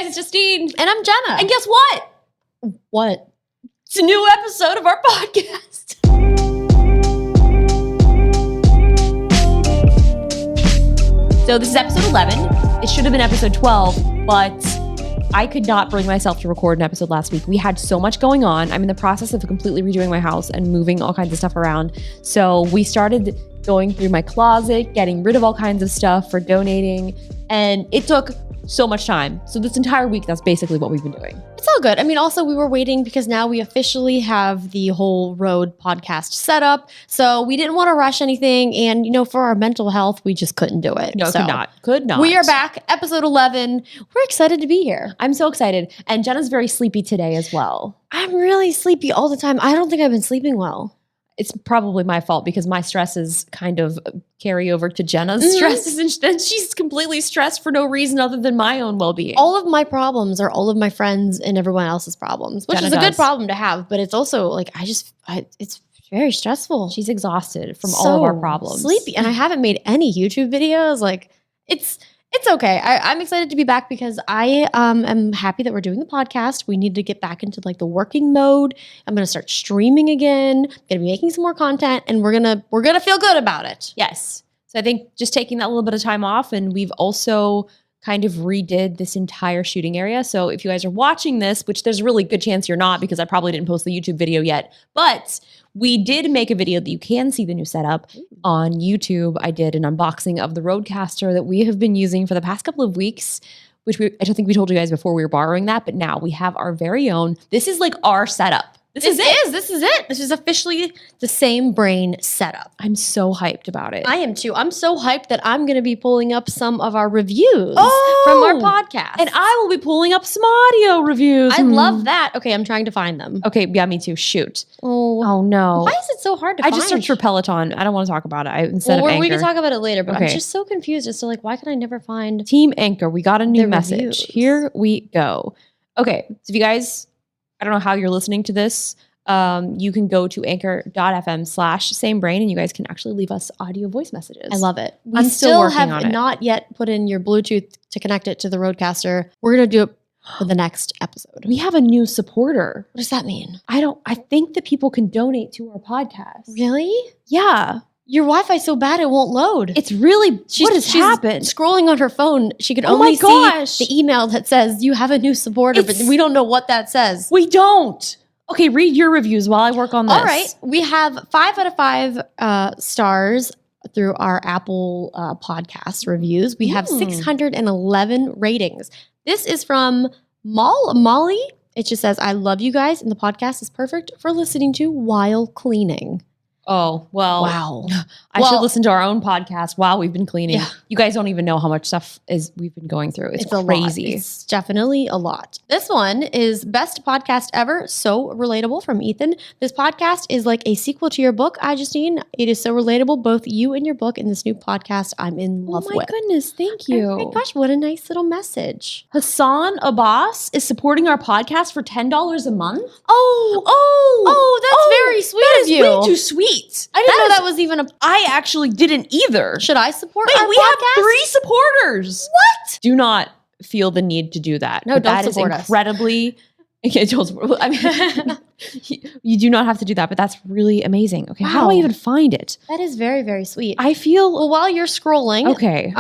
it's Justine. And I'm Jenna. And guess what? What? It's a new episode of our podcast. So this is episode 11. It should have been episode 12, but I could not bring myself to record an episode last week. We had so much going on. I'm in the process of completely redoing my house and moving all kinds of stuff around. So we started going through my closet, getting rid of all kinds of stuff for donating, and it took so much time. So this entire week, that's basically what we've been doing. It's all good. I mean, also we were waiting because now we officially have the whole Road podcast set up. So we didn't want to rush anything. And, you know, for our mental health, we just couldn't do it. No, so could not. We are back, episode 11. We're excited to be here. I'm so excited. And Jenna's very sleepy today as well. I'm really sleepy all the time. I don't think I've been sleeping well. It's probably my fault because my stresses kind of carry over to Jenna's stresses, and then she's completely stressed for no reason other than my own well-being. All of my problems are all of my friends and everyone else's problems, which Jenna is a does. good problem to have, but it's also like, it's very stressful. She's exhausted from all of our problems. Sleepy. And I haven't made any YouTube videos. Like, it's okay. I'm excited to be back because I am happy that we're doing the podcast. We need to get back into like the working mode. I'm going to start streaming again. I'm going to be making some more content, and we're gonna feel good about it. Yes. So I think just taking that little bit of time off, and we've also kind of redid this entire shooting area. So if you guys are watching this, which there's a really good chance you're not because I probably didn't post the YouTube video yet, but we did make a video that you can see the new setup on YouTube. I did an unboxing of the Rodecaster that we have been using for the past couple of weeks, which I don't think we told you guys before we were borrowing that, but now we have our very own. This is like our setup. This is it. This is officially the Same Brain setup. I'm so hyped about it. I am too. I'm so hyped that I'm going to be pulling up some of our reviews from our podcast. And I will be pulling up some audio reviews. I love that. Okay, I'm trying to find them. Okay, yeah, me too. Shoot. Oh no. Why is it so hard to find? I just searched for Peloton. I don't want to talk about it. Instead of Anchor. We can talk about it later, but I'm Okay. just so confused as to like, why can I never find Team Anchor. We got a new the message. reviews? Here we go. Okay, so if you guys, I don't know how you're listening to this, you can go to anchor.fm/samebrain and you guys can actually leave us audio voice messages. I love it. We I'm still still working have on it. not yet put in your Bluetooth to connect it to the Rodecaster. We're going to do it for the next episode. We have a new supporter. What does that mean? I think that people can donate to our podcast. Really? Yeah. Your Wi-Fi's so bad it won't load. It's really, what has happened? Scrolling on her phone, she could Oh only my gosh. see the email that says you have a new supporter, but we don't know what that says. We don't. Okay, read your reviews while I work on this. All right. We have 5 out of 5 stars through our Apple podcast reviews. We have 611 ratings. This is from Molly. It just says, I love you guys, and the podcast is perfect for listening to while cleaning. Oh, well. Wow. I should listen to our own podcast while we've been cleaning. Yeah. You guys don't even know how much stuff we've been going through. It's a crazy. lot. It's definitely a lot. This one is best podcast ever. So relatable from Ethan. This podcast is like a sequel to your book, Justine. It is so relatable, both you and your book, and this new podcast I'm in love with. Oh my goodness, thank you. Oh my gosh, what a nice little message. Hassan Abbas is supporting our podcast for $10 a month. That's very sweet That of is you. way too sweet. I didn't know that was even a. I actually didn't either. Should I support Wait, our we podcast? have 3 supporters. What? Do not feel the need to do that. No, But don't that is support us. incredibly. Okay, don't support. I mean, you do not have to do that, but that's really amazing. Okay, how do I Wow. even find it? That is very, very sweet. I feel Well, while you're scrolling, okay.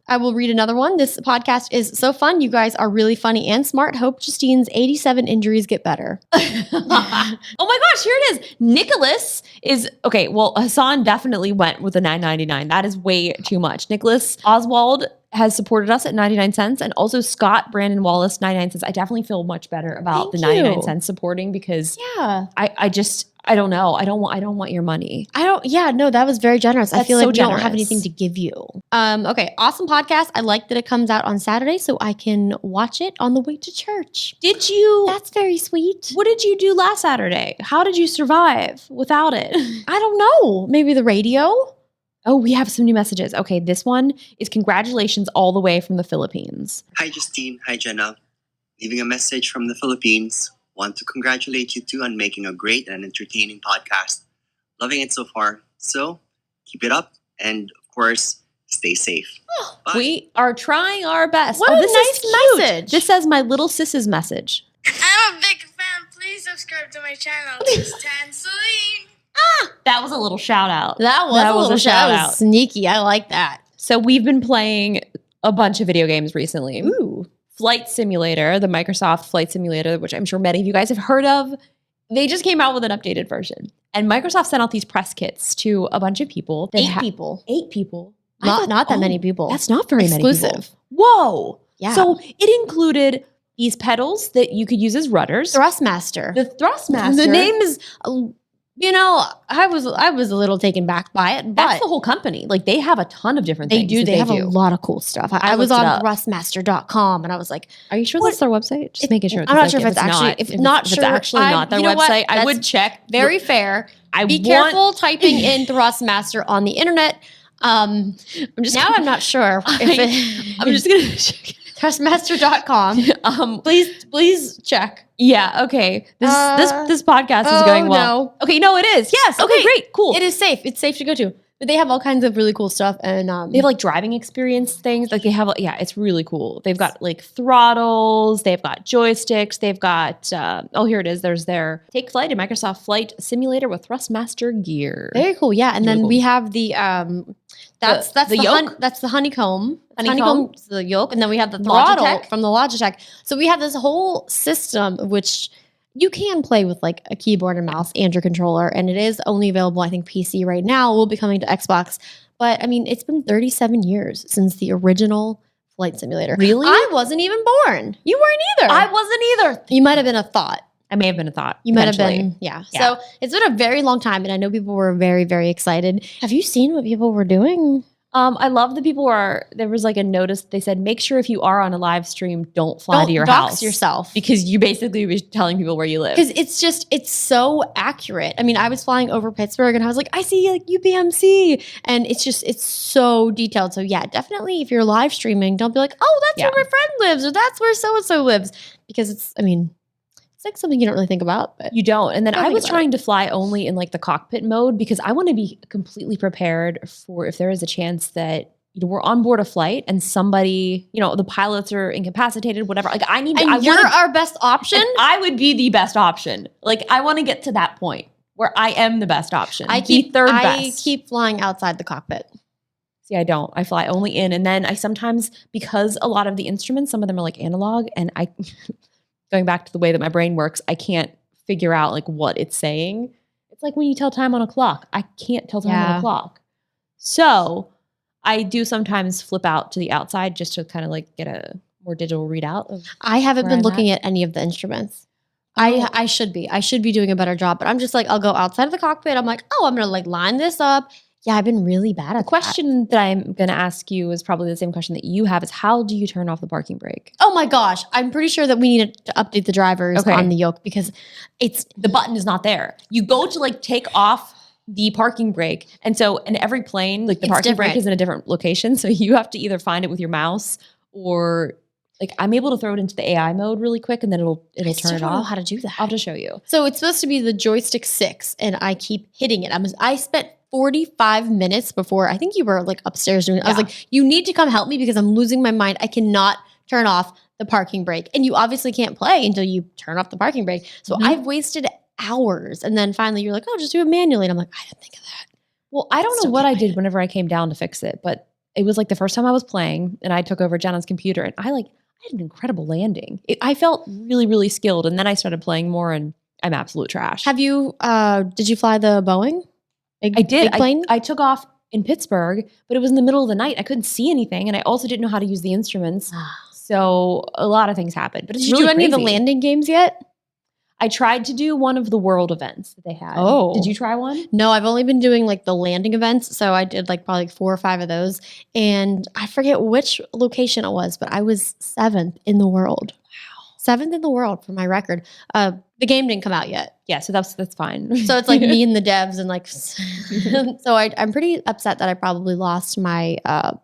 I will read another one. This podcast is so fun. You guys are really funny and smart. Hope Justine's 87 injuries get better. Oh my gosh, here it is. Nicholas is okay. Well, Hassan definitely went with the $9.99. That is way too much. Nicholas Oswald has supported us at 99 cents, and also Scott Brandon Wallace 99 cents. I definitely feel much better about Thank the 99 you. cents supporting because Yeah. I don't know. I don't want your money. No, that was very generous. I That's feel like so we don't have generous. anything to give you. Okay, awesome podcast. I like that it comes out on Saturday so I can watch it on the way to church. Did you? That's very sweet. What did you do last Saturday? How did you survive without it? I don't know. Maybe the radio? Oh, we have some new messages. Okay, this one is congratulations all the way from the Philippines. Hi, Justine. Hi, Jenna. Leaving a message from the Philippines. Want to congratulate you two on making a great and entertaining podcast. Loving it so far. So, keep it up. And, of course, Stay safe. Bye. We are trying our best. What a this is nice cute. message. This says my little sis's message. I'm a big fan. Please subscribe to my channel. It's Tan Celine. That was a little shout out. That was a little shout out. Sneaky. I like that. So we've been playing a bunch of video games recently. Ooh. Flight Simulator, the Microsoft Flight Simulator, which I'm sure many of you guys have heard of. They just came out with an updated version. And Microsoft sent out these press kits to a bunch of people. that 8 people. 8 people. I Not thought- not that oh, many people. That's not very many Exclusive. people. Whoa. Yeah. So it included these pedals that you could use as rudders. Thrustmaster. The Thrustmaster. The name is, I was a little taken back by it, That's but the whole company. Like they have a ton of different they things. do. that They have a do. lot of cool stuff. I was looked it on up. thrustmaster.com and I was like, Are you sure What- that's their website? Just making sure. I'm not sure if it's actually- if not it's sure, actually not their you know what? website. I That's would check. very fair. I Be want- careful typing in Thrustmaster on the internet. I'm just Now I'm not sure if it, I'm just gonna check. Thrustmaster.com. Please check. Yeah. Okay. This Uh, this podcast is going well. No. Okay. No, it is. Yes. Okay. Okay. Great. Cool. It is safe. It's safe to go to. But they have all kinds of really cool stuff. And They have like driving experience things. Like they have, yeah, it's really cool. They've got like throttles. They've got joysticks. They've got, here it is. There's their Take Flight, a Microsoft Flight Simulator with Thrustmaster gear. very cool. Yeah. And Really then cool. we have the that's The the yoke? that's the honeycomb. Honeycomb? Honeycomb's the yoke. And then we have the throttle Logitech? from the Logitech. So we have this whole system which you can play with like a keyboard and mouse and your controller. And it is only available, I think, PC right now. It will be coming to Xbox. But I mean, it's been 37 years since the original Flight Simulator. Really? I wasn't even born. You weren't either. I wasn't either. You might have been a thought. I may have been a thought. You might have potentially. been, yeah. Yeah. So it's been a very long time, and I know people were very, very excited. Have you seen what people were doing? I love that people are. There was like a notice. They said, make sure if you are on a live stream, don't fly Don't to your dox house yourself. because you basically were telling people where you live. Because it's so accurate. I mean, I was flying over Pittsburgh, and I was like, I see like UPMC, and it's so detailed. So yeah, definitely, if you're live streaming, don't be like, oh, that's Yeah. where my friend lives, or that's where so and so lives, because it's like something you don't really think about. But You don't. And then Don't I think was about trying to fly only in like the cockpit mode because I want to be completely prepared for if there is a chance that we're on board a flight and somebody, the pilots are incapacitated, whatever. Like I need. and I you're wanna, our best option. and I would be the best option. Like I want to get to that point where I am the best option. I The third best. keep flying outside the cockpit. See, I don't. I fly only in, and then I sometimes because a lot of the instruments, some of them are like analog, and I. Going back to the way that my brain works, I can't figure out like what it's saying. It's like when you tell time on a clock. I can't tell time on Yeah. a clock. So I do sometimes flip out to the outside just to kind of like get a more digital readout of I haven't where been I'm looking at any of the instruments. Oh. I should be. I should be doing a better job. But I'm just like, I'll go outside of the cockpit. I'm like, oh, I'm gonna like line this up. Yeah, I've been really bad at the question that I'm going to ask you is probably the same question that you have is how do you turn off the parking brake? Oh my gosh. I'm pretty sure that we need to update the drivers Okay. on the yoke because it's The button is not there. You go to like take off the parking brake. And so in every plane, like the It's parking brake different. is in a different location. So you have to either find it with your mouse or like I'm able to throw it into the AI mode really quick and then it'll I turn still it don't know off. how to do that. I'll have to show you. So it's supposed to be the joystick 6, and I keep hitting it. I spent 45 minutes before I think you were like upstairs doing it. I was Yeah. like, you need to come help me because I'm losing my mind. I cannot turn off the parking brake. And you obviously can't play until you turn off the parking brake. So Mhm. I've wasted hours. And then finally you're like, oh, just do it manually. And I'm like, I didn't think of that. Well, I don't know Still what can't I find did whenever I came down to fix it, but it was like the first time I was playing and I took over Jenna's computer and I had an incredible landing. I felt really, really skilled. And then I started playing more and I'm absolute trash. Have you, did you fly the Boeing? Big, I did. Big plane? I took off in Pittsburgh, but it was in the middle of the night. I couldn't see anything. And I also didn't know how to use the instruments. So a lot of things happened. But it's Did you really do any of the crazy. landing games yet? I tried to do one of the world events that they had. Oh. Did you try one? No, I've only been doing like the landing events. So I did like probably 4 or 5 of those. And I forget which location it was, but I was 7th in the world. Wow. 7th in the world for my record. The game didn't come out yet. Yeah, so that's fine. So it's like me and the devs and like, so I'm pretty upset that I probably lost my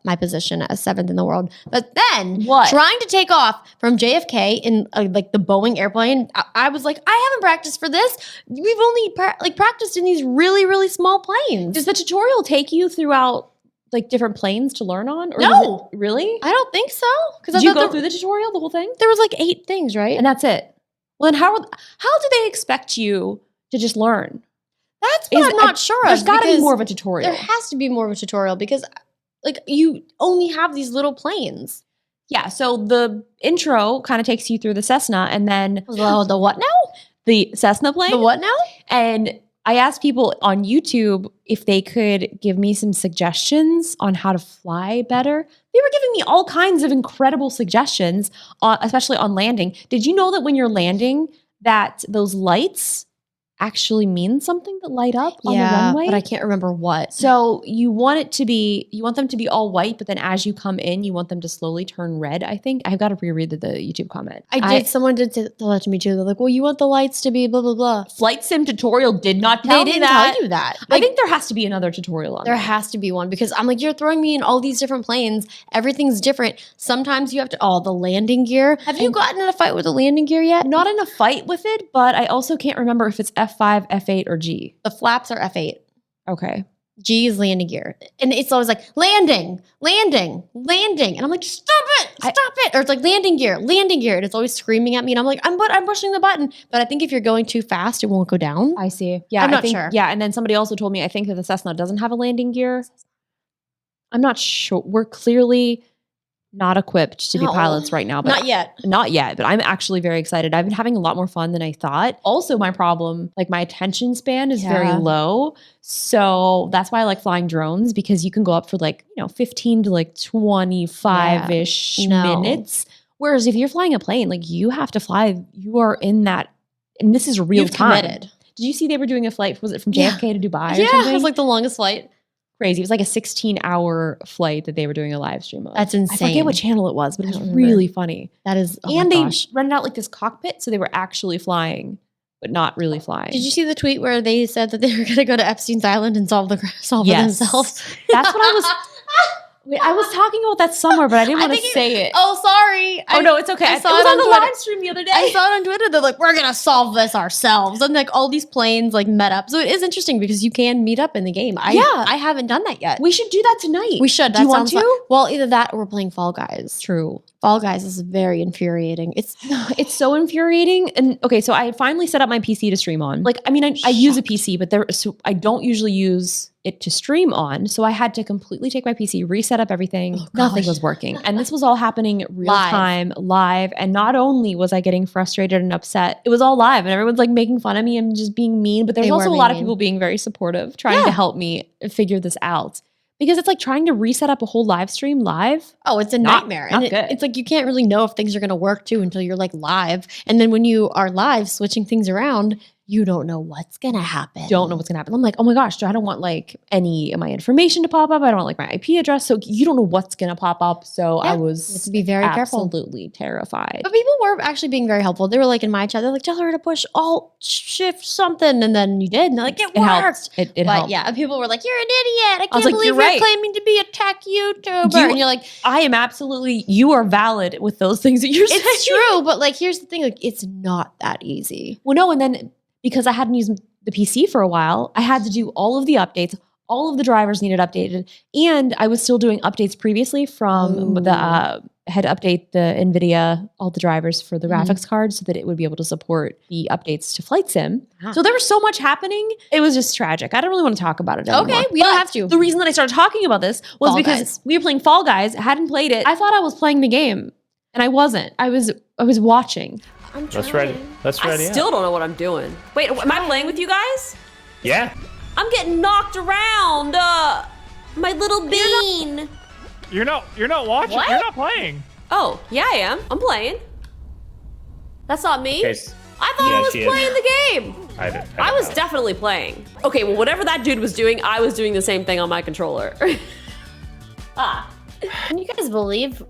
my position as 7th in the world. But then What? trying to take off from JFK in like the Boeing airplane, I was like, I haven't practiced for this. We've only practiced in these really, really small planes. Does the tutorial take you throughout like different planes to learn on? Or No. was it, really? I don't think so. Because Did you go through the tutorial, the whole thing? there was like 8 things, right? And that's it. Well, then how do they expect you to just learn? That's what Is- I'm not sure of. There's got to be because more of a tutorial. There has to be more of a tutorial because like you only have these little planes. Yeah, so the intro kind of takes you through the Cessna and then The what now? the Cessna plane. The what now? And I asked people on YouTube if they could give me some suggestions on how to fly better. They were giving me all kinds of incredible suggestions, especially on landing. Did you know that when you're landing, that those lights actually mean something that light up on the runway? but I can't remember what. So you want them to be all white, but then as you come in, you want them to slowly turn red, I think. I've got to reread the YouTube comment. Someone did tell that to me too. They're like, well, you want the lights to be blah, blah, blah. Flight Sim tutorial did not tell They me didn't that. tell you that. I Like, think there has to be another tutorial on there that. has to be one because I'm like, you're throwing me in all these different planes. Everything's different. Sometimes you have to, the landing gear. Have you gotten in a fight with the landing gear yet? Not in a fight with it, but I also can't remember if it's F5, F8, or G. The flaps are F8. Okay. G is landing gear. And it's always like landing, landing, landing. And I'm like, stop it. Or it's like landing gear. And it's always screaming at me. And I'm like, I'm pushing the button. But I think if you're going too fast, it won't go down. I see. Yeah, I'm I not think- sure. Yeah, and then somebody also told me I think that the Cessna doesn't have a landing gear. I'm not sure. We're clearly not equipped to be No. pilots right now. But Not yet. Not yet, but I'm actually very excited. I've been having a lot more fun than I thought. Also, my problem, like my attention span is very Yeah. low. So that's why I like flying drones because you can go up for 15 to 25-ish No. minutes. Whereas if you're flying a plane, you have to fly, you are in that, and this is real You've time. committed. Did you see they were doing a flight? Was it from Yeah. JFK to Dubai or Yeah, something? it was like the longest flight. Crazy. It was like a 16-hour flight that they were doing a live stream of. That's I insane. forget what channel it was, but I it was don't remember. really funny. That is, And they they rented out this cockpit, so they were actually flying, but not really flying. Did you see the tweet where they said that they were going to go to Epstein's Island and solve it Yes. themselves? That's what I was. Wait, I was talking about that somewhere, but I didn't I want to think say it. Oh, sorry. Oh no, it's okay. I It saw was it on on the Twitter. live stream the other day. I saw it on Twitter. They're like, we're going to solve this ourselves. And all these planes met up. So it is interesting because you can meet up in the game. I haven't done that yet. We should do that tonight. We should. Do you want sounds to? fun. Well, either that or we're playing Fall Guys. True. Fall Guys is very infuriating. It's so infuriating. And okay, so I finally set up my PC to stream on. I use a PC, but I don't usually use it to stream on. So I had to completely take my PC, reset up everything. Oh, Nothing gosh. was working. And this was all happening real time, live. And not only was I getting frustrated and upset, it was all live. And everyone's making fun of me and just being mean. But there's They also were a lot of being people being very supportive, trying to help me figure this out. Because it's like trying to reset up a whole live stream live. Oh, it's a nightmare. not And good. it's you can't really know if things are going to work too until you're live. And then when you are live, switching things around, you don't know what's going to happen. Don't know what's gonna happen. I'm like, oh my gosh, I don't want any of my information to pop up. I don't want my IP address. So you don't know what's gonna pop up. So I You have was to be very careful. absolutely terrified. But people were actually being very helpful. They were in my chat, they're like, tell her to push Alt Shift something. And then you did. And they're like, it worked. helped. It But helped. yeah, people were like, you're an idiot. I can't was like, believe you're you're right. claiming to be a tech YouTuber. You- and you're like, I am absolutely, you are valid with those things that you're saying. it's true. But here's the thing. It's not that easy. Well, no, and then because I hadn't used the PC for a while, I had to do all of the updates. All of the drivers needed updated. And I was still doing updates previously from had to update the NVIDIA, all the drivers for the graphics card so that it would be able to support the updates to Flight Sim. Ah. So there was so much happening. It was just tragic. I don't really want to talk about it anymore. Okay, we don't But have to. The reason that I started talking about this was Fall because Guys. we were playing Fall Guys, hadn't played it. I thought I was playing the game and I wasn't. I was watching. I'm Let's ready. Let's I ready. still don't know what I'm doing. Wait, am I playing with you guys? Yeah. I'm getting knocked around. My little bean. You're not watching. What? You're not playing. Oh, yeah, I am. I'm playing. That's not me. Okay, I thought I yeah, was she is. playing the game. I I was know. definitely playing. Okay, well, whatever that dude was doing, I was doing the same thing on my controller. Can you guys believe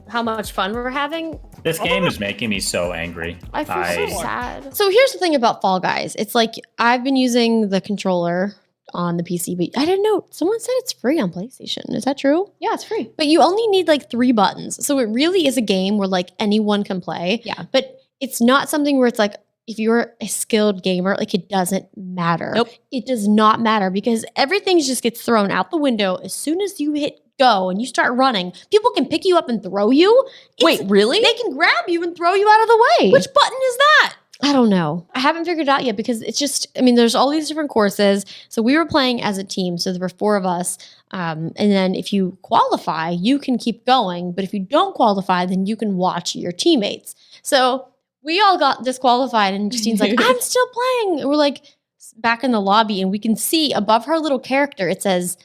how much fun we're having? This game is making me so angry. I feel so sad. So here's the thing about Fall Guys. It's I've been using the controller on the PC, but I didn't know. Someone said it's free on PlayStation. Is that true? Yeah, it's free. But you only need 3 buttons. So it really is a game where anyone can play. Yeah. But it's not something where it's if you're a skilled gamer, like it doesn't matter. Nope. It does not matter because everything just gets thrown out the window as soon as you hit go and you start running. People can pick you up and throw you. Wait, really? They can grab you and throw you out of the way. Which button is that? I don't know. I haven't figured it out yet because it's just, I mean, there's all these different courses. So we were playing as a team. So there were 4 of us. And then if you qualify, you can keep going. But if you don't qualify, then you can watch your teammates. So we all got disqualified and Justine's like, I'm still playing. And we're like back in the lobby and we can see above her little character, it says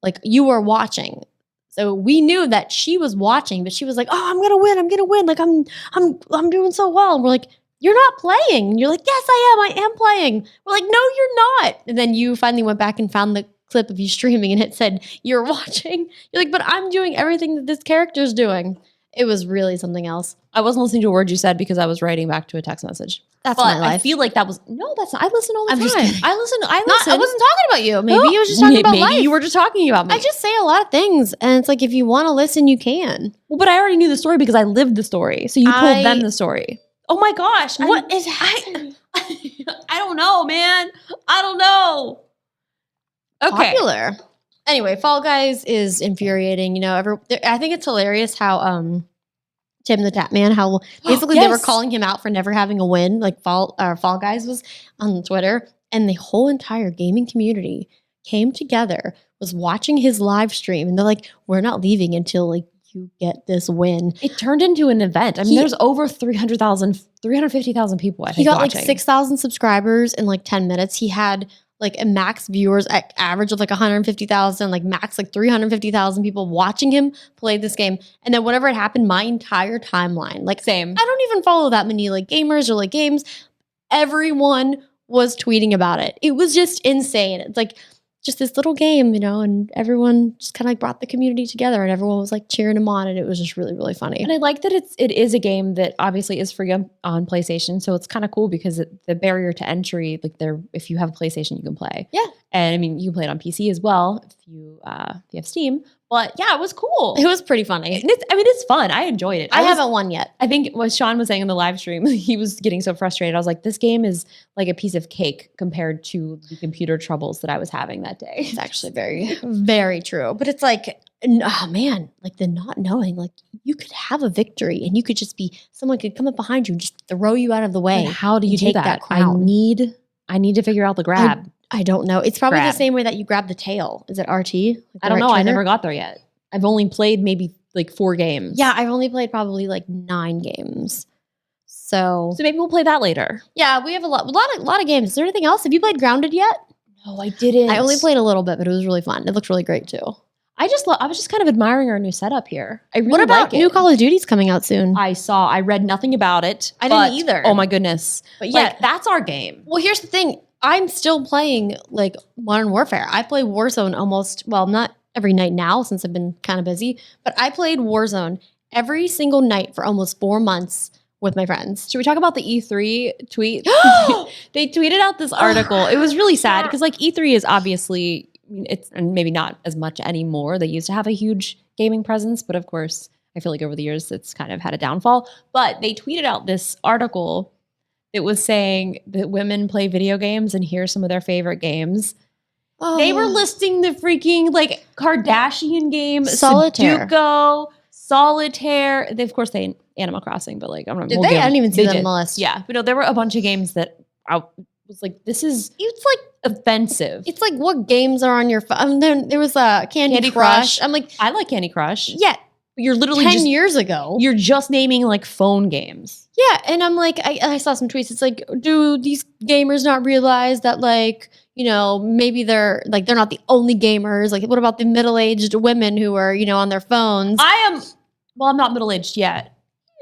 like, you are watching. So we knew that she was watching, but she was like, oh, I'm going to win. I'm going to win. Like I'm doing so well. And we're like, you're not playing. And you're like, yes, I am playing. We're like, no, you're not. And then you finally went back and found the clip of you streaming and it said, you're watching. You're like, but I'm doing everything that this character's doing. It was really something else. I wasn't listening to a word you said because I was writing back to a text message. That's But my life. I feel like that was no. That's not. I listen all the I'm time. just kidding. I listen. I wasn't talking about you. Maybe No, you was just talking about maybe life. you were just talking about me. I just say a lot of things. And it's like, if you want to listen, you can. well, but I already knew the story because I lived the story. So you told I- them the story. Oh my gosh! What is happening? I don't know, man. I don't know. Okay. Popular. Anyway, Fall Guys is infuriating. You know, I think it's hilarious how Tim the Tatman, how basically they were Yes. calling him out for never having a win, like Fall Guys was on Twitter, and the whole entire gaming community came together, was watching his live stream, and they're like, "We're not leaving until like you get this win." It turned into an event. I mean, He- there's over 350,000 people. I think He got watching. like 6,000 subscribers in like 10 minutes. He had like a max viewers at average of like 150,000, like max like 350,000 people watching him play this game. And then whenever it happened, my entire timeline, like Same. I don't even follow that many like gamers or like games. Everyone was tweeting about it. It was just insane. It's like just this little game, you know, and everyone just kind of like brought the community together and everyone was like cheering him on and it was just really, really funny. And I like that it is a game that obviously is free on PlayStation, so it's kind of cool because the barrier to entry, like if you have a PlayStation, you can play. Yeah. And I mean, you can play it on PC as well if you have Steam. But yeah, it was cool. It was pretty funny. And it's fun. I enjoyed it. I was- haven't won yet. I think what Sean was saying in the live stream, he was getting so frustrated. I was like, this game is like a piece of cake compared to the computer troubles that I was having that day. It's actually very, very true. But it's like, oh man, like the not knowing, like you could have a victory and you could just be, someone could come up behind you and just throw you out of the way. And how do you and do take that? that I crown. need to figure out the grab. I don't know. It's probably Grab. the same way that you grab the tail. Is it RT? Like I the don't right know. I trigger? never got there yet. I've only played maybe like 4 games. Yeah, I've only played probably like 9 games. So So maybe we'll play that later. yeah, we have a lot of games. Is there anything else? Have you played Grounded yet? No, I didn't. I only played a little bit, but it was really fun. It looked really great too. I was just kind of admiring our new setup here. I really What about like it. new Call of Duty's coming out soon? I read nothing about it. I didn't but- either. Oh my goodness. But yeah, Like, that's our game. well, here's the thing. I'm still playing like Modern Warfare. I play Warzone almost, well, not every night now since I've been kind of busy, but I played Warzone every single night for almost 4 months with my friends. Should we talk about the E3 tweet? They tweeted out this article. It was really sad because like E3 is obviously, I mean, it's and maybe not as much anymore. They used to have a huge gaming presence, but of course, I feel like over the years it's kind of had a downfall. But they tweeted out this article that was saying that women play video games and here's some of their favorite games. They were listing the freaking like Kardashian game, Solitaire. Sudoku, Solitaire. They, of course, they Animal Crossing, but like I don't know. Did we'll they? give- I didn't even see they that on did. the list. Yeah, but no, there were a bunch of games that I was like, this is It's like offensive. it's like what games are on your phone? There was a Candy, Candy Crush. Crush. I'm like, I like Candy Crush. yeah, You're literally 10 just years ago. you're just naming like phone games. Yeah, and I'm like, I saw some tweets. It's like, do these gamers not realize that, like, you know, maybe they're not the only gamers. Like, what about the middle-aged women who are, you know, on their phones? I'm not middle aged yet.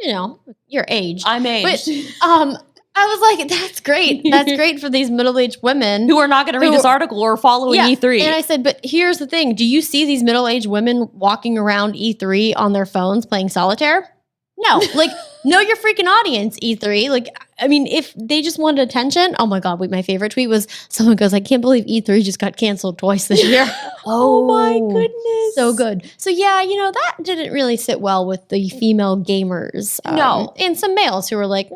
You know, your age. I'm aged. I was like, that's great. That's great for these middle-aged women Who are not going to read Who- this article or following Yeah, E3. And I said, but here's the thing: do you see these middle-aged women walking around E3 on their phones playing solitaire? No, like, know your freaking audience, E3. Like, I mean, if they just wanted attention, oh my God, wait, my favorite tweet was someone goes, I can't believe E3 just got canceled twice this year. oh my goodness. So good. So yeah, you know, that didn't really sit well with the female gamers. No. And some males who were like,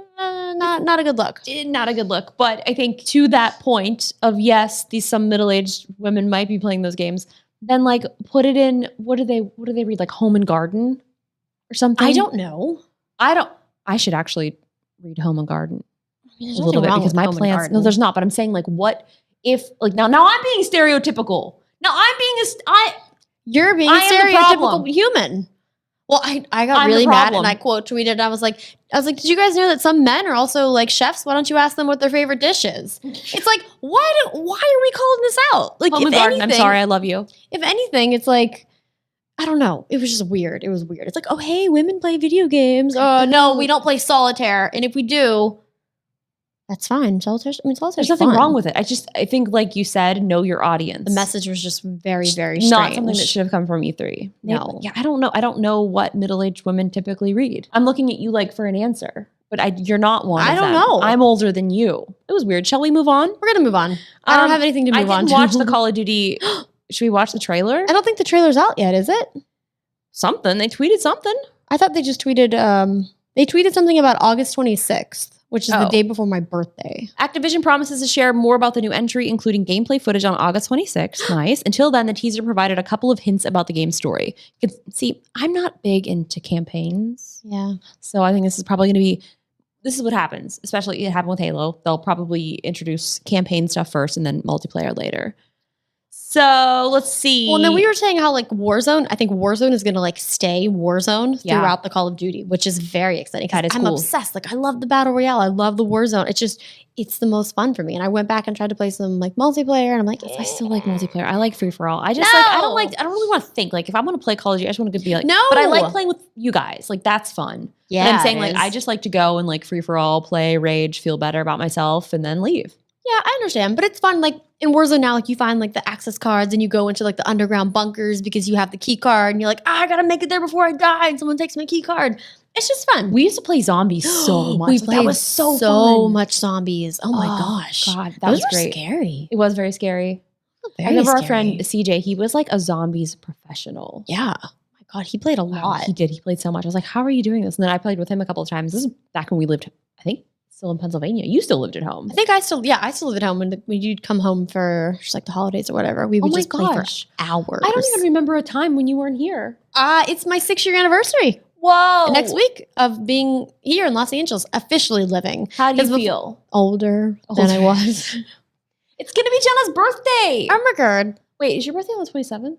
not a good look. Not a good look. But I think to that point of yes, some middle-aged women might be playing those games. Then like put it in. What do they read? Like Home and Garden or something? I don't know. I should actually read Home and Garden There's a little nothing bit wrong because with my Home and plants. Garden. No, there's not. But I'm saying like, what if like now I'm being stereotypical. Now I'm being You're being I a am the stereotypical problem. human. Well, I got I'm the really mad problem. and I quote tweeted and I was like, did you guys know that some men are also like chefs? Why don't you ask them what their favorite dish is? It's like, why are we calling this out? Like, Home if and Garden. anything, I'm sorry, I love you. if anything, it's like, I don't know. It was just weird. It was weird. It's like, oh, hey, women play video games. Oh, no, we don't play solitaire. And if we do, that's fine. Solitaire's There's nothing wrong with it. I think like you said, know your audience. The message was just very, very strange. not something that should have come from E3. No. Yeah, I don't know. I don't know what middle-aged women typically read. I'm looking at you like for an answer, but you're not one. I of don't them. know. I'm older than you. It was weird. Shall we move on? We're going to move on. I don't have anything to move I on didn't to. watch the Call of Duty. Should we watch the trailer? I don't think the trailer's out yet, is it? Something. They tweeted something. I thought they just tweeted, they tweeted something about August 26th, which is the Oh. day before my birthday. Activision promises to share more about the new entry, including gameplay footage on August 26th. Nice. Until then, the teaser provided a couple of hints about the game's story. You can see, I'm not big into campaigns. Yeah. So I think this is probably going to be, this is what happens, especially it happened with Halo. They'll probably introduce campaign stuff first and then multiplayer later. So let's see. Well, and then we were saying how like Warzone, I think Warzone is going to like stay Warzone Yeah. throughout the Call of Duty, which is very exciting. 'Cause That is I'm cool. obsessed. Like I love the Battle Royale. I love the Warzone. It's the most fun for me. And I went back and tried to play some like multiplayer and I'm like, I still like multiplayer. I like free for all. I just like, I don't really want to think. Like if I'm going to play Call of Duty, I just want to be like, No. But I like playing with you guys. Like that's fun. yeah, But I'm saying it like, is. I just like to go and like free for all, play, rage, feel better about myself and then leave. Yeah, I understand, but it's fun. Like in Warzone now, like you find like the access cards and you go into like the underground bunkers because you have the key card and you're like, I gotta make it there before I die, and someone takes my key card. It's just fun. We used to play zombies so much. We Like, played that was so fun. much zombies. Oh my gosh, God, that those was were great. scary. It was very scary. Very I remember our scary. friend CJ, he was like a zombies professional. Yeah. Oh my God, he played a Wow, lot. he did. He played so much. I was like, how are you doing this? And then I played with him a couple of times. This is back when we lived, I think, still in Pennsylvania. You still lived at home. I think I still live at home when you'd come home for just like the holidays or whatever. We would my just play for gosh. hours. I don't even remember a time when you weren't here. It's my 6-year anniversary Whoa. next week of being here in Los Angeles, officially living. How do you 'Cause feel? Older than I was. It's going to be Jenna's birthday. Oh my God. Wait, is your birthday on the 27th?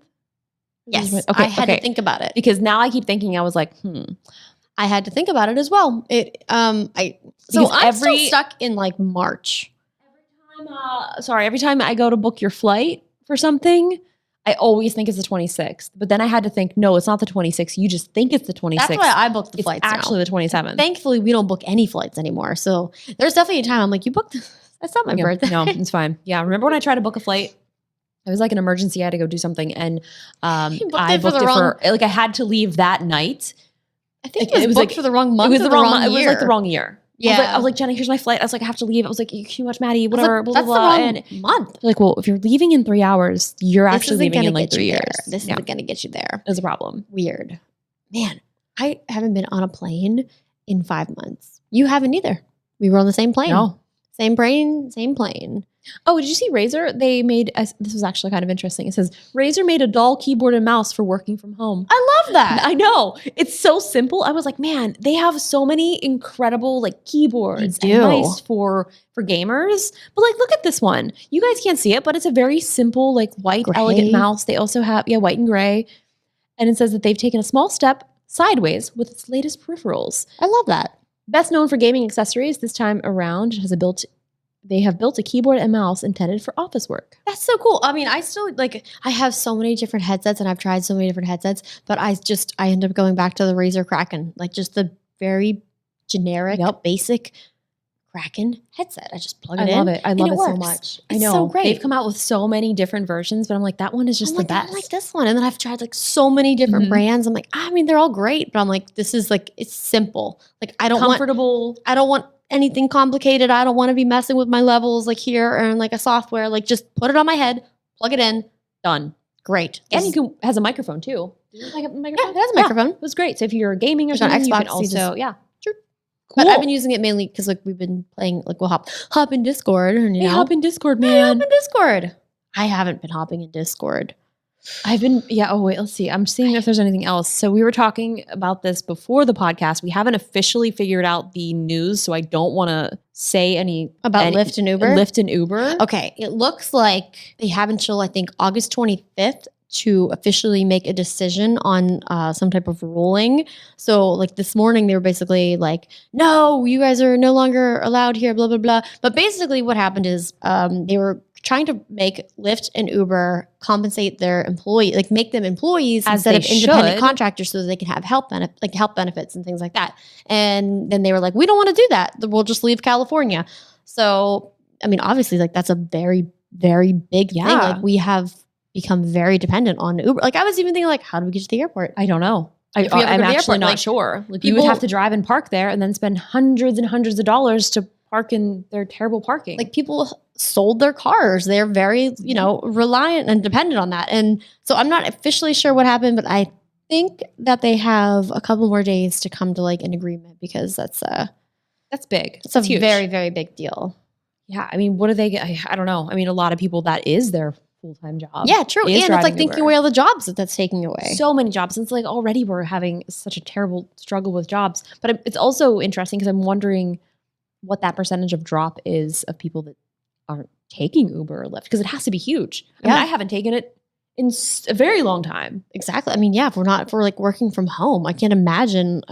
Yes. Okay. I had okay. to think about it. Because now I keep thinking, I was like, I had to think about it as well. Because I'm still stuck in like March. Every time I go to book your flight for something, I always think it's the 26th. But then I had to think, no, it's not the 26th. You just think it's the 26th. That's why I booked the it's flights actually now. the 27th. Thankfully, we don't book any flights anymore. So there's definitely a time I'm like, you booked that's not my Yeah, birthday. No, it's fine. Yeah, remember when I tried to book a flight? It was like an emergency. I had to go do something, and You booked I it for booked the it wrong- for like I had to leave that night. I think Like, it was booked for the wrong month. It was or the wrong. wrong It was like the year. wrong year. Yeah. I was like, Jenna, here's my flight. I was like, I have to leave. I was like, you too much, Maddie. I was Whatever. like, blah that's blah the blah. wrong And month. they're like, well, if you're leaving in 3 hours, you're This actually isn't leaving gonna in like get 3 you years. there. This isn't going to get you there. is a problem. Weird. Man, I haven't been on a plane in 5 months. You haven't either. We were on the same plane. No. Same brain, same plane. Oh, did you see Razer? They made this was actually kind of interesting. It says Razer made a dull keyboard and mouse for working from home. I love that. I know. It's so simple. I was like, man, they have so many incredible like keyboards They and do. mice for gamers. But like look at this one. You guys can't see it, but it's a very simple, like white, Gray. elegant mouse. They also have white and gray. And it says that they've taken a small step sideways with its latest peripherals. I love that. Best known for gaming accessories, this time around they have built a keyboard and mouse intended for office work. That's so cool. I mean, I still I have so many different headsets and I've tried so many different headsets, but I end up going back to the Razer Kraken, like just the very generic, basic Kraken headset. I just plug it in. I love it. I and love it so works. much. It's I know. so great. They've come out with so many different versions, but I'm like, that one is just I'm the like, I best. like this one. And then I've tried like so many different Mhm. brands. I'm like, I mean, they're all great, but I'm like, this is like, it's simple. Like I don't Comfortable. want anything complicated. I don't want to be messing with my levels like here or in like a software. Like just put it on my head, plug it in. Done. Great. And you can has a microphone too. Does it have a microphone? Yeah, it has a microphone. It was great. So if you're gaming or There's on something, you can Xbox, you also, just- But I've been using it mainly because like we've been playing, like we'll hop in Discord. And, Hey, hop in Discord, Hey, man. hop in Discord. I haven't been hopping in Discord. I've been, oh, wait, let's see. I'm seeing if there's anything else. So we were talking about this before the podcast. We haven't officially figured out the news, so I don't want to say any About Lyft and Uber? Lyft and Uber. Okay, it looks like they have until I think August 25th to officially make a decision on some type of ruling. So like this morning, they were basically like, no, you guys are no longer allowed here, blah, blah, blah. But basically what happened is they were trying to make Lyft and Uber compensate their employees, like make them employees As instead they of independent should. contractors so that they can have health benefits and things like that. And then they were like, we don't want to do that. We'll just leave California. So, I mean, obviously like that's a very, very big thing. Yeah. Like we have become very dependent on Uber. Like I was even thinking like, how do we get to the airport? I don't know. If we ever go to I'm the actually airport, not like, sure. Like you would people- have to drive and park there and then spend hundreds and hundreds of dollars to park in their terrible parking. Like people sold their cars. They're very, reliant and dependent on that. And so I'm not officially sure what happened, but I think that they have a couple more days to come to like an agreement because that's big. it's a huge. very, very big deal. Yeah. I mean, what do they get? I don't know. I mean, a lot of people, that is their full-time job. Yeah, true. is And it's driving like thinking Uber. away all the jobs that's taking away. So many jobs. It's like already we're having such a terrible struggle with jobs. But it's also interesting because I'm wondering what that percentage of drop is of people that aren't taking Uber or Lyft because it has to be huge. I mean, Yeah. I haven't taken it in a very long time. Exactly. I mean, yeah, if we're like working from home, I can't imagine.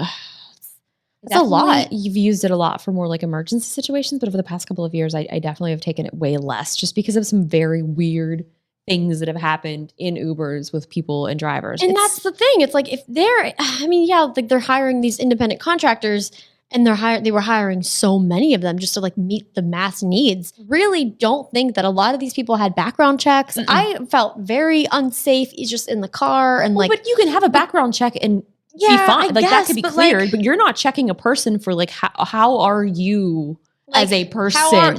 It's a lot. Definitely, you've used it a lot for more like emergency situations, but over the past couple of years, I definitely have taken it way less just because of some very weird things that have happened in Ubers with people and drivers. And It's- that's the thing. It's like if like they're hiring these independent contractors and they were hiring so many of them just to like meet the mass needs. Really don't think that a lot of these people had background checks. Mm-mm. I felt very unsafe just in the car and well, like but you can have a background check and be yeah, fine. I Like that guess, could be but, cleared, like, but you're not checking a person for like how are you as a person?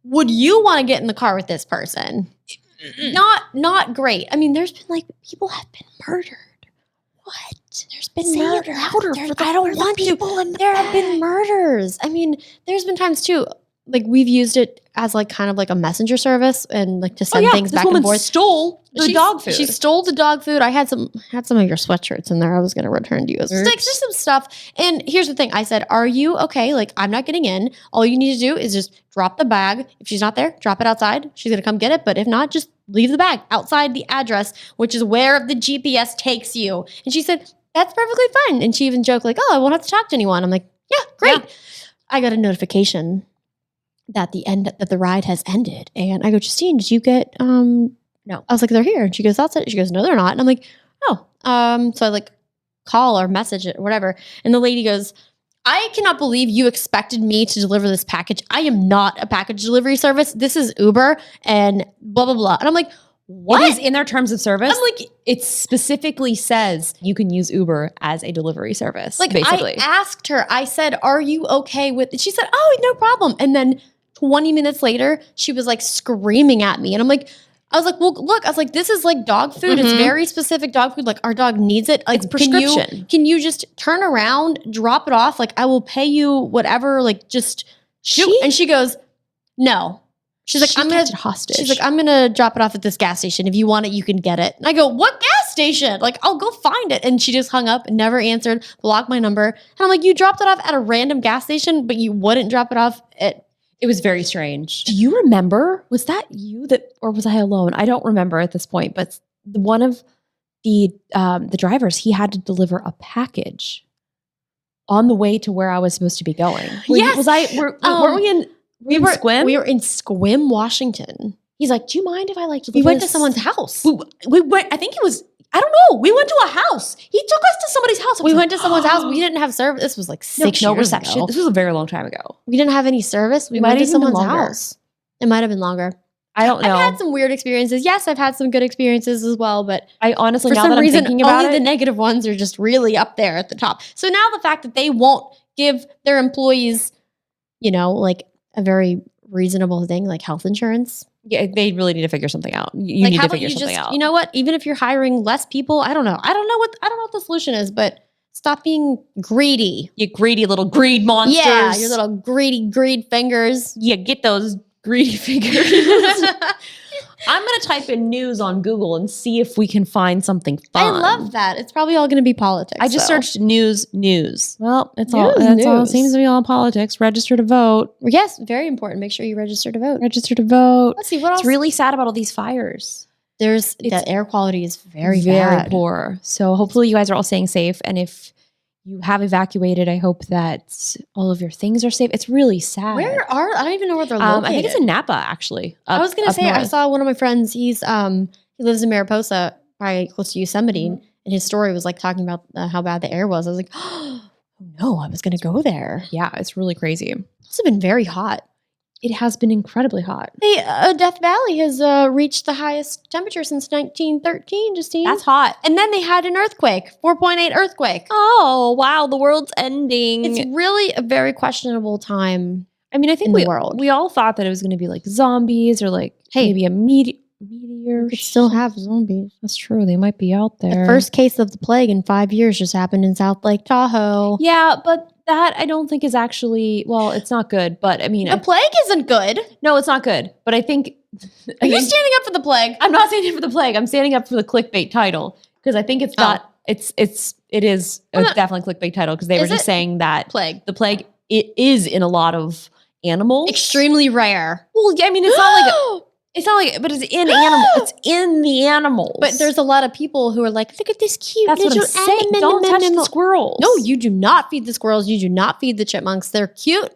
Would you want to get in the car with this person? Not great. I mean, there's been like people have been murdered. What? There's been Say it murder. louder There's- for the- I don't for the want to. people in the There have been back. murders. I mean, there's been times too. Like we've used it as like kind of like a messenger service and like to send things this back woman and forth. stole the dog food. She stole the dog food. I had some of your sweatshirts in there. I was going to return to you. It's like just some stuff. And here's the thing. I said, "Are you okay? Like I'm not getting in. All you need to do is just drop the bag. If she's not there, drop it outside. She's going to come get it. But if not, just leave the bag outside the address, which is where the GPS takes you." And she said, "That's perfectly fine." And she even joked like, "Oh, I won't have to talk to anyone." I'm like, "Yeah, great." Yeah. I got a notification that the ride has ended. And I go, "Justine, did you get no?" I was like, "They're here." And she goes, "Outside." She goes, "No, they're not." And I'm like, "Oh." So I like call or message it or whatever. And the lady goes, "I cannot believe you expected me to deliver this package. I am not a package delivery service. This is Uber and blah, blah, blah." And I'm like, "What?" It is in their terms of service. I'm like, it specifically says you can use Uber as a delivery service. Like basically, I asked her, I said, "Are you okay with it?" She said, "Oh, no problem." And then 20 minutes later, she was like screaming at me. And I'm like, I was like, "Well, look," I was like, "This is like dog food. It's Mhm. very specific dog food. Like our dog needs it. Like, It's prescription. Can you just turn around, drop it off? Like I will pay you whatever. Like just shoot." And she goes, "No." She's like, She "I'm gonna kept it hostage. She's like, "I'm gonna drop it off at this gas station. If you want it, you can get it." And I go, "What gas station?" Like, "I'll go find it." And she just hung up and never answered, blocked my number. And I'm like, "You dropped it off at a random gas station, but you wouldn't drop it off at..." It was very strange. Do you remember? Was that you or was I alone? I don't remember at this point. But one of the drivers, he had to deliver a package on the way to where I was supposed to be going. Yes. Weren't we in? We in were Squim? We were in Squim, Washington. He's like, "Do you mind if I like?" We went to this?" someone's house. We went. I think it was. I don't know. We went to a house. He took us to somebody's house. I We was went like, to someone's house. We didn't have service. This was like six no years reception. ago. This was a very long time ago. We didn't have any service. We It might went to have even been someone's longer. house. It might have been longer. I don't know. I've had some weird experiences. Yes, I've had some good experiences as well, but I honestly, for now some that I'm reason, thinking about only it, the negative ones are just really up there at the top. So now the fact that they won't give their employees, like a very reasonable thing like health insurance. yeah, they really need to figure something out. You Like need how to about figure you something just, out. you know what? Even if you're hiring less people, I don't know what the solution is, but Stop being greedy. You greedy little greed monsters. Yeah, your little greed fingers. Yeah, get those greedy fingers. I'm going to type in news on Google and see if we can find something fun. I love that. It's probably all going to be politics. I just though. searched news. Well, it's News, that's all. It news. seems to be all politics. Register to vote. Yes, very important. Make sure you register to vote. Register to vote. Let's see what else. It's really sad about all these fires. There's it's the air quality is very bad. poor. So hopefully you guys are all staying safe. And if you have evacuated, I hope that all of your things are safe. It's really sad. Where are I don't even know where they're located. I think it's in Napa, actually. I was gonna up say I north. saw one of my friends. He lives in Mariposa, probably close to Yosemite, and his story was like talking about how bad the air was. I was like, oh no, I was gonna go there. Yeah, it's really crazy. It's been very hot. It has been incredibly hot. Hey, Death Valley has reached the highest temperature since 1913, Justine. That's hot. And then they had an earthquake, 4.8 earthquake. Oh, wow. The world's ending. It's really a very questionable time. I mean, I think in the world. we all thought that it was going to be like zombies or like maybe a meteor. We could still have zombies. That's true. They might be out there. The first case of the plague in 5 years just happened in South Lake Tahoe. Yeah, but that I don't think is actually, well, it's not good. But I mean, The plague isn't good. no, it's not good. But I think, Are you standing up for the plague? I'm not standing up for the plague. I'm standing up for the clickbait title because I think it's not, it is definitely clickbait title because they were Is just it? saying that Plague. the plague, it is in a lot of animals. Extremely rare. Well, yeah, I mean, it's not like, but it's in animal. It's in the animals. But there's a lot of people who are like, look at this cute that's what I'm little saying. animal. Don't touch the squirrels. No, you do not feed the squirrels. You do not feed the chipmunks. They're cute.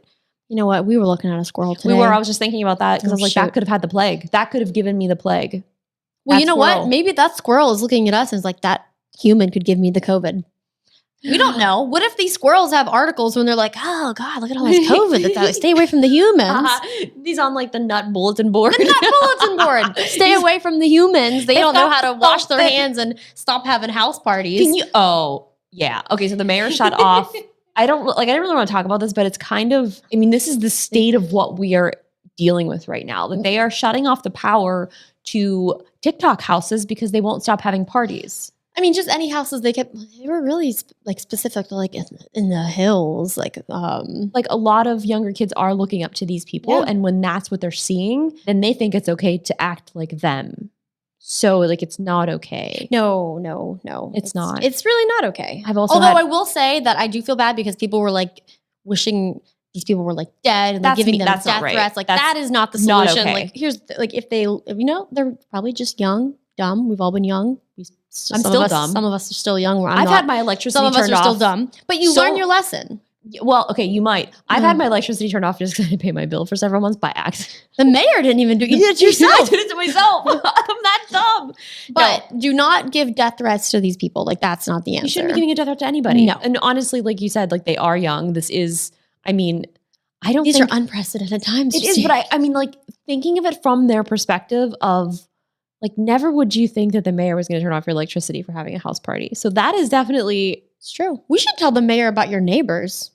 You know what? We were looking at a squirrel today. We were. I was just thinking about that because I Oh, was like, shoot. that could have had the plague. That could have given me the plague. Well, you That know what? squirrel. Maybe that squirrel is looking at us and is like, that human could give me the COVID. We don't know. What if these squirrels have articles when they're like, oh God, look at all this COVID that's out. Stay away from the humans. These on like the nut bulletin board. The nut bulletin board. Stay away from the humans. They don't know how to wash their they- hands and stop having house parties. Can you? Oh, yeah. Okay, so the mayor shut off. I didn't really want to talk about this, but it's kind of. I mean, this is the state of what we are dealing with right now. That they are shutting off the power to TikTok houses because they won't stop having parties. I mean, just any houses they were really like specific to like in the hills, like Like a lot of younger kids are looking up to these people, Yeah. and when that's what they're seeing, then they think it's okay to act like them. So like it's not okay. no, It's not. It's really not okay. I've also Although had- I will say that I do feel bad because people were like wishing these people were like dead and like That's giving me- them that's death not right. threats. Like That's that is not the not solution. okay. Like here's like if they're probably just young, dumb. We've all been young. I'm Some still of us, dumb. Some of us are still young. I've had my electricity some of us turned are off. still dumb, but you So- learn your lesson. Well, okay, you might. I've had my electricity turned off just because I didn't pay my bill for several months by accident. The mayor didn't even do it. You did it I yourself. did it to myself. I'm that dumb. But do not give death threats to these people. Like that's not the answer. You shouldn't be giving a death threat to anybody. No. And honestly, like you said, like they are young. This is, I mean, I don't These think are unprecedented times. it is, Justine. but I mean, like thinking of it from their perspective of like, never would you think that the mayor was going to turn off your electricity for having a house party. So that is definitely, It's true. We should tell the mayor about your neighbors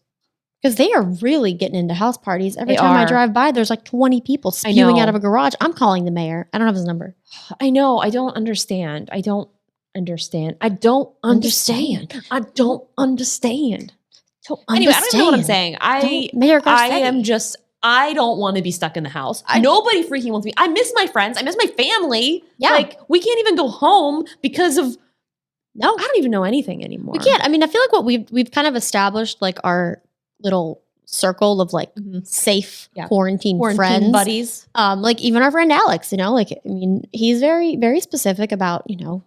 because they are really getting into house parties. Every They time I are. drive by, there's like 20 people I spewing know. out of a garage. I'm calling the mayor. I don't have his number. I know, I don't understand. I don't understand. I don't understand. I don't understand. Anyway, I don't know what I'm saying. Mayor I Garcetti. am just, I don't want to be stuck in the house. Nobody freaking wants me. I miss my friends. I miss my family. Yeah. Like, we can't even go home because of, No, I don't even know anything anymore. we can't. I mean, I feel like what we've kind of established like our little circle of like Mhm. safe Yeah. quarantine Quarantine friends. buddies. Like even our friend Alex, you know, like I mean, he's very, very specific about, you know,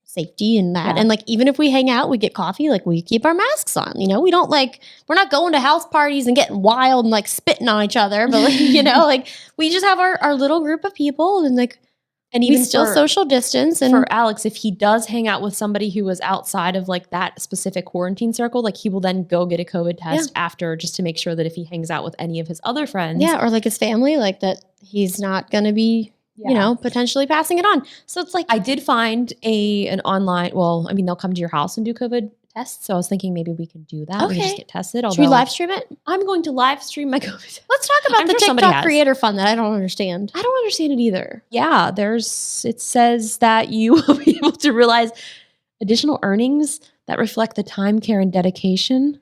safety and that. Yeah. And like even if we hang out, we get coffee, like we keep our masks on. You know, we don't like we're not going to house parties and getting wild and like spitting on each other, but like, you know, like we just have our little group of people and like And we even still for, social distance and for Alex, if he does hang out with somebody who was outside of like that specific quarantine circle, like he will then go get a COVID test after just to make sure that if he hangs out with any of his other friends. yeah, or like his family, like that he's not gonna be, you know, potentially passing it on. So it's like I did find an online, well, I mean, they'll come to your house and do COVID tests. So I was thinking maybe we can do that. We can just Okay. get tested. should we although live stream it? I'm going to live stream my COVID test. Let's talk about I'm the sure somebody TikTok has. creator fund that I don't understand. I don't understand it either. Yeah, it says that you will be able to realize additional earnings that reflect the time, care, and dedication.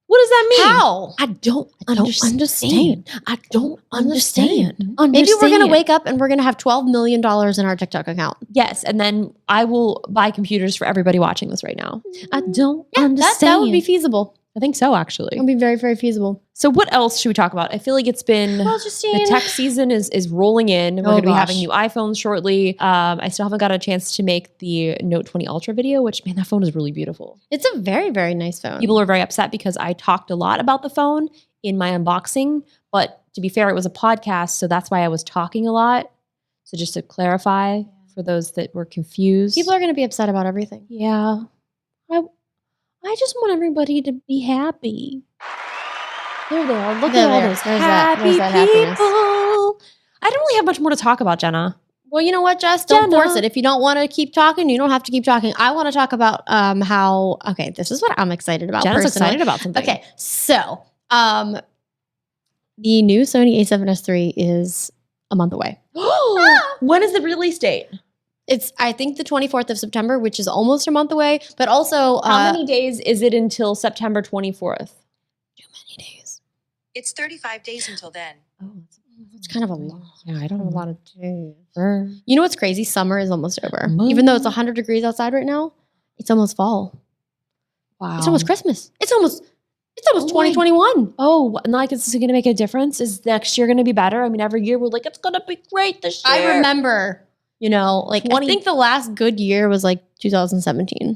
What does that mean? How? I don't understand. I don't understand. Maybe we're going to wake up and we're going to have $12 million in our TikTok account. Yes, and then I will buy computers for everybody watching this right now. I don't Yeah, understand. that would be feasible. I think so, actually. It would be very, very feasible. So what else should we talk about? I feel like it's been Well, Justine. the tech season is rolling in. We're Oh, going to be gosh. having new iPhones shortly. I still haven't got a chance to make the Note 20 Ultra video, which, man, that phone is really beautiful. It's a very, very nice phone. People are very upset because I talked a lot about the phone in my unboxing, but to be fair, it was a podcast, so that's why I was talking a lot. So just to clarify for those that were confused. People are going to be upset about everything. Yeah. I just want everybody to be happy. There they are. Look There at all they are. those There's that happy happiness. people. I don't really have much more to talk about, Jenna. Well, you know what, Jess? Don't Jenna. force it. If you don't want to keep talking, you don't have to keep talking. I want to talk about how. Okay, this is what I'm excited about. Jenna's personally. excited about something. Okay, so the new Sony A7S III is a month away. When is the release date? It's I think the 24th of September, which is almost a month away. But also, How many days is it until September 24th? Too many days. It's 35 days until then. Oh, It's kind of a lot. Yeah, I don't A know. lot of days. Sure. You know what's crazy? Summer is almost over. Month. Even though it's 100 degrees outside right now, it's almost fall. Wow. It's almost Christmas. It's almost Oh my- 2021. Oh, like is this going to make a difference? Is next year going to be better? I mean, every year we're like, it's going to be great this year. I remember, like 20 I think the last good year was like 2017.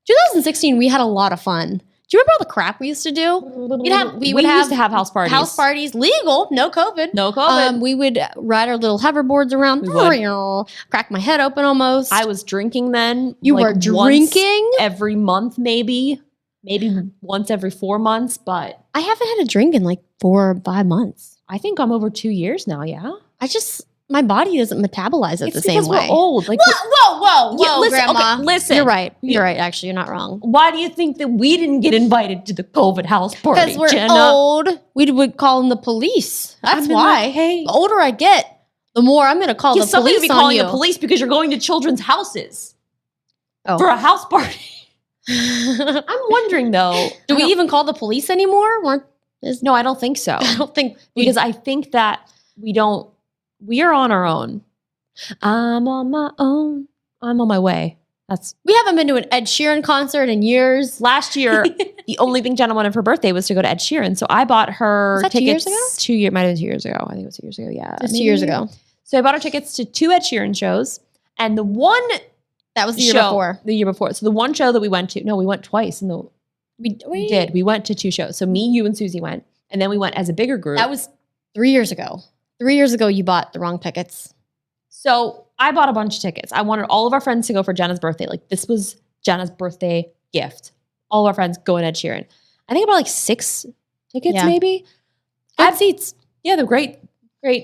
2016, we had a lot of fun. Do you remember all the crap we used to do? We would used to have house parties. House parties, legal, no COVID. No COVID. We would ride our little hoverboards around. We would. Crack my head open almost. I was drinking then. You like, were once drinking? every month, maybe once every 4 months. But I haven't had a drink in like 4 or 5 months. I think I'm over 2 years now. Yeah, My body doesn't metabolize it it's the same because way. we're old. Like, Whoa, Yeah, listen, Grandma. okay, listen. You're right. You're right. Actually, you're not wrong. why do you think that we didn't get invited to the COVID house party? Because we're Jenna? old. We would call in the police. That's I've been why. like, hey, The older I get, the more I'm going to call the somebody police to be on calling you. the police because you're going to children's houses Oh. for a house party. I'm wondering though. Do we I don't- even call the police anymore? No, I don't think so. I don't think Because I think that we are on our own. I'm on my own. I'm on my way. That's we haven't been to an Ed Sheeran concert in years. last year. The only thing Jenna wanted for her birthday was to go to Ed Sheeran. So I bought her Was that 2 years tickets. ago? Might have been 2 years ago. I think it was 2 years ago. Yeah. Just 2 years maybe. ago. So I bought her tickets to 2 Ed Sheeran shows. And the one That was the year show, before. The year before. So the one show that we went to, no, we went twice. We did. We went to 2 shows. So me, you, and Susie went. And then we went as a bigger group. That was 3 years ago. 3 years ago, you bought the wrong tickets. So I bought a bunch of tickets. I wanted all of our friends to go for Jenna's birthday. Like this was Jenna's birthday gift. All of our friends go in Ed Sheeran. I think I bought like 6 tickets, Yeah. maybe. Good seats. Yeah, they're great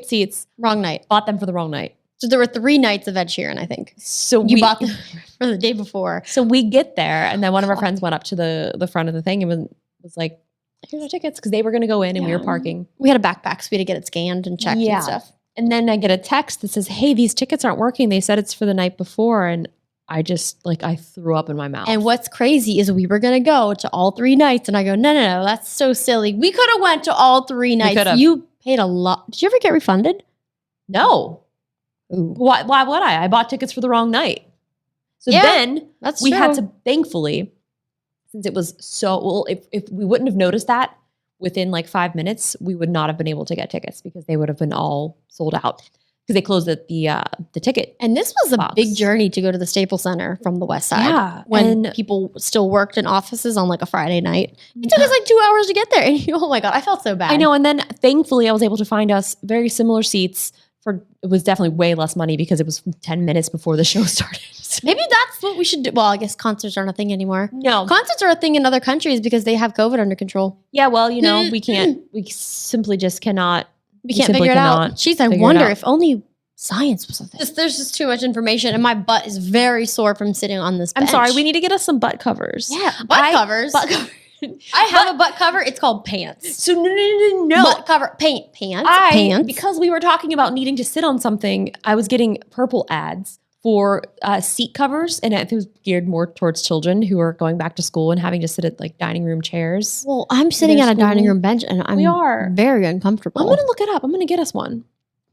seats. Wrong night. Bought them for the wrong night. So there were 3 nights of Ed Sheeran, I think. So You we bought them for the day before. So we get there, and then one of our friends went up to the front of the thing and was like, "Here's our tickets," because they were going to go in and we Yeah. were parking. We had a backpack, so we had to get it scanned and checked Yeah. and stuff. And then I get a text that says, "Hey, these tickets aren't working. They said it's for the night before," and I just I threw up in my mouth. And what's crazy is we were going to go to all 3 nights. And I go, no, that's so silly. We could have went to all 3 nights. could've. You paid a lot. Did you ever get refunded? No. Ooh. Why would I? I bought tickets for the wrong night. So Yeah, then That's we true. had to, thankfully, since it was so, well, if we wouldn't have noticed that within like 5 minutes, we would not have been able to get tickets because they would have been all sold out because they closed the ticket. And this was a box. big journey to go to the Staples Center from the West Side. Yeah, When and- people still worked in offices on like a Friday night. It took us like 2 hours to get there. And oh my God, I felt so bad. I know. And then thankfully I was able to find us very similar seats it was definitely way less money because it was 10 minutes before the show started. Maybe that's what we should do. Well, I guess concerts aren't a thing anymore. No. Concerts are a thing in other countries because they have COVID under control. Yeah, well, we simply just cannot. We can't simply figure it out. cannot Jeez, I figure it wonder out. if only science was a thing. There's just too much information, and my butt is very sore from sitting on this bench. I'm sorry, we need to get us some butt covers. Yeah, butt covers. Butt covers. I have a butt cover. It's called pants. So no. Butt cover. Pants. Because we were talking about needing to sit on something, I was getting purple ads for seat covers, and it was geared more towards children who are going back to school and having to sit at like dining room chairs. Well, I'm sitting their at a dining school. room bench and I'm We are. very uncomfortable. I'm gonna look it up. I'm gonna get us one.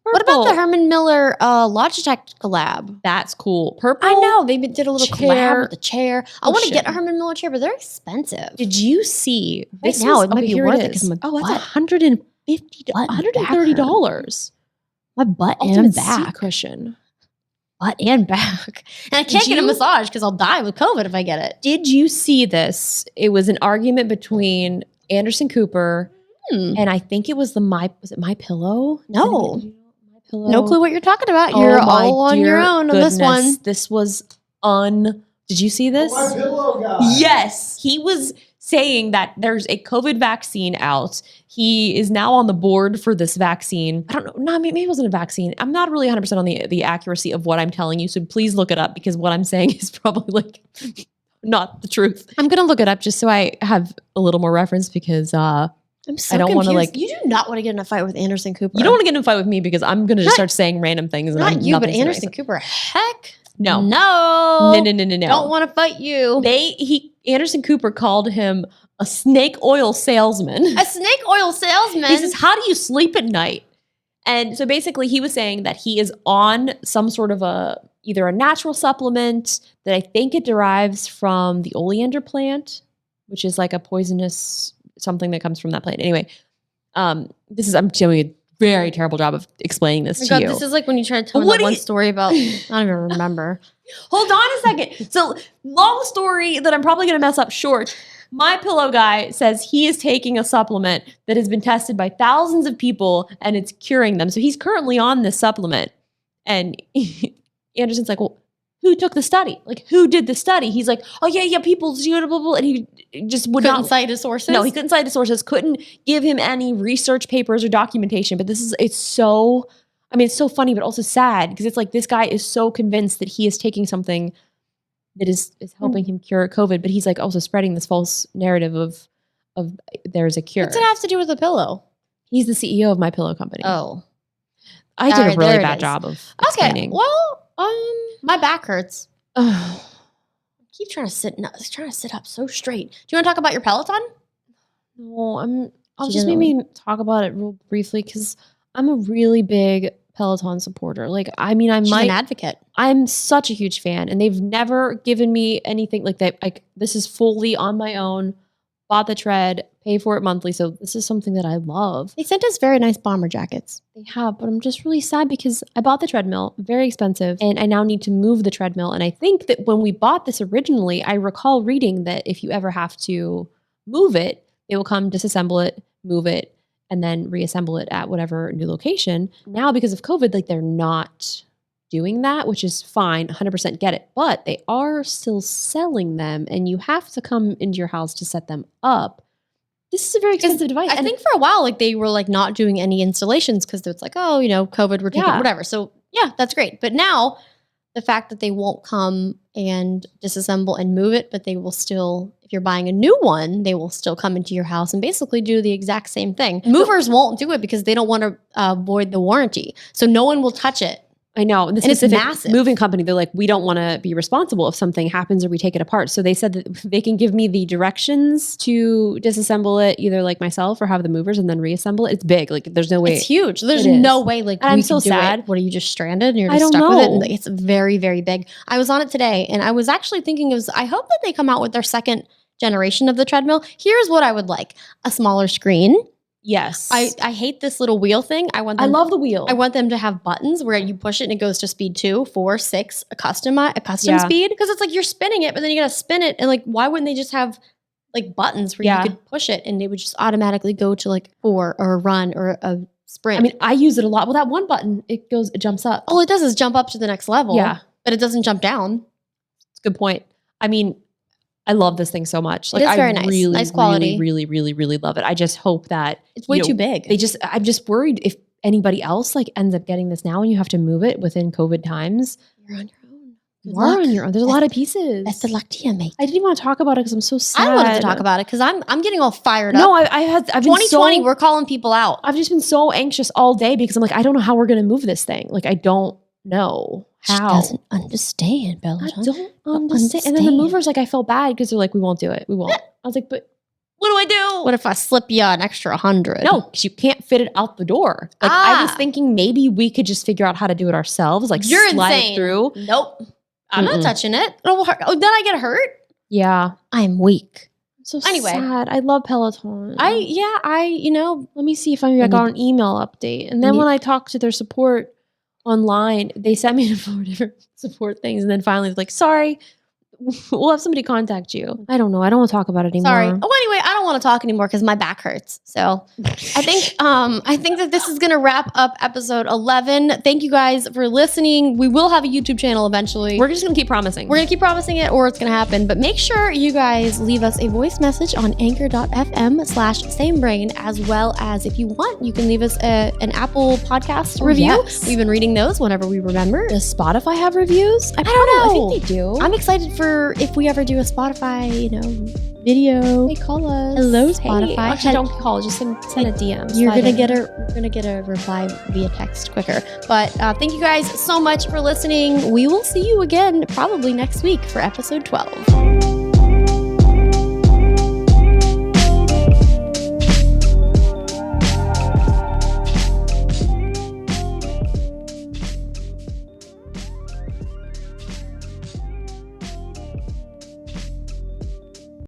What about the Purple. Herman Miller Logitech collab? That's cool. Purple. I know they did a little collab chair. with the chair. I want to get a Cushion. Herman Miller chair, but they're expensive. Did you see Right this now, was- it might okay, be here worth it it 'cause is. my Oh, it's butt- $130. My butt and Ultimate seat back, cushion. butt and back, and I can't get a you- massage because I'll die with COVID if I get it. Did you see this? It was an argument between Anderson Cooper and I think it was My Pillow. No. My Pillow. No clue what you're talking about. Oh You're my all on your dear own on this one. goodness. This was Did you see this? My pillow guy. Yes, he was saying that there's a COVID vaccine out. He is now on the board for this vaccine. I don't know. No, maybe it wasn't a vaccine. I'm not really 100% on the accuracy of what I'm telling you. So please look it up because what I'm saying is probably like not the truth. I'm going to look it up just so I have a little more reference because I'm so I don't wanna, confused. like- You do not want to get in a fight with Anderson Cooper. you don't want to get in a fight with me because I'm going to just Not- start saying random things. And Not I'm you, but nothing's gonna Anderson make sense. Cooper. Heck No. no, No. Don't want to fight you. Anderson Cooper called him a snake oil salesman. A snake oil salesman. He says, "How do you sleep at night?" And so basically, he was saying that he is on some sort of either a natural supplement that I think it derives from the oleander plant, which is like a poisonous something that comes from that plant. Anyway, I'm doing a very terrible job of explaining this Oh my to God, you. this is like when you try to tell me What that do one you- story about. I don't even remember. Hold on a second. So, long story that I'm probably going to mess up short. My Pillow guy says he is taking a supplement that has been tested by thousands of people and it's curing them. So he's currently on this supplement. And Anderson's like, well, who took the study? Like, who did the study? He's like, oh, yeah, people, blah, blah, blah. And he just would Couldn't not cite his sources. No, he couldn't cite the sources, couldn't give him any research papers or documentation. But it's so funny, but also sad because it's like this guy is so convinced that he is taking something that is helping him cure COVID, but he's like also spreading this false narrative of there's a cure. What's it have to do with a pillow? He's the CEO of My Pillow Company. Oh, I did alright, a really there it bad is. job of okay. explaining. Well, my back hurts. Ugh. Keep trying to sit up so straight. Do you want to talk about your Peloton? No, I'll She just doesn't maybe talk about it real briefly because I'm a really big Peloton supporter. Like, I mean, She's an advocate. I'm such a huge fan, and they've never given me anything like that. Like, this is fully on my own. Bought the tread, pay for it monthly, so this is something that I love. They sent us very nice bomber jackets. They have, but I'm just really sad because I bought the treadmill, very expensive, and I now need to move the treadmill. And I think that when we bought this originally, I recall reading that if you ever have to move it, they will come disassemble it, move it, and then reassemble it at whatever new location. Now, because of COVID, like they're not doing that, which is fine, 100% get it. But they are still selling them, and you have to come into your house to set them up. This is a very expensive device. I think for a while, like they were like not doing any installations because it's like, oh, COVID, we're taking Yeah. whatever. So yeah, that's great. But now the fact that they won't come and disassemble and move it, but they will still, if you're buying a new one, they will still come into your house and basically do the exact same thing. Movers won't do it because they don't want to void the warranty. So no one will touch it. I know. And the And it's specific massive. moving company, they're like, we don't want to be responsible if something happens or we take it apart. So they said that they can give me the directions to disassemble it, either like myself or have the movers and then reassemble it. It's big. Like there's no way. It's huge. There's It is. no way like And I'm we so could do sad. it. What are you just stranded and you're I just don't stuck with it? know. And like, it's very, very big. I was on it today and I was actually thinking I hope that they come out with their second generation of the treadmill. Here's what I would like: a smaller screen. Yes. I hate this little wheel thing. I I love the wheel. I want them to have buttons where you push it and it goes to speed 2, 4, 6, a custom Yeah. speed. Because it's like you're spinning it, but then you gotta spin it. And like, why wouldn't they just have like buttons where Yeah. you could push it and it would just automatically go to like 4 or a run or a sprint? I mean, I use it a lot. Well, that one button, it jumps up. all it does is jump up to the next level. Yeah. But it doesn't jump down. It's a good point. I mean, I love this thing so much. Like, is very I nice. really, Nice quality. really, really, really, really love it. I just hope that It's way you know, too big. I'm just worried if anybody else like ends up getting this now and you have to move it within COVID times. You're on your own. You are on your own. There's a lot of pieces. That's the luck to you, mate. I didn't even want to talk about it because I'm so sad. I don't want to talk about it because I'm getting all fired No, up. I've been 2020, so, we're calling people out. I've just been so anxious all day because I'm like, I don't know how we're going to move this thing. Like, I don't know She How? doesn't understand, I Peloton. don't understand. And then the movers, like, I felt bad because they're like, we won't do it. We won't. I was like, but what do I do? What if I slip you an extra 100? No, because you can't fit it out the door. Like I was Ah. thinking maybe we could just figure out how to do it ourselves, like You're slide insane. it through. Nope. I'm not Mm-mm. touching it. It'll hurt. Oh, then I get hurt. Yeah. I'm weak. So Anyway. sad. I love Peloton. I let me see if maybe I I got need- an email update. And then when I talked to their support online, they sent me to 4 different support things. And then finally, it's like, sorry, we'll have somebody contact you. I don't know. I don't want to talk about it anymore. Sorry. Oh, anyway, I don't want to talk anymore because my back hurts. So I think that this is gonna wrap up episode 11. Thank you guys for listening. We will have a YouTube channel eventually. We're just going to keep promising. We're gonna keep promising it or it's gonna happen. But make sure you guys leave us a voice message on anchor.fm/samebrain, as well as if you want, you can leave us an Apple podcast review. yes. We've been reading those whenever we remember. Does Spotify have reviews? I don't know. I think they do. I'm excited for if we ever do a Spotify, video. Hey, call us. Hello, Hey, Spotify. actually, don't call. Just send a DM. You're Slide gonna in. get a reply via text quicker. But thank you guys so much for listening. We will see you again probably next week for episode 12.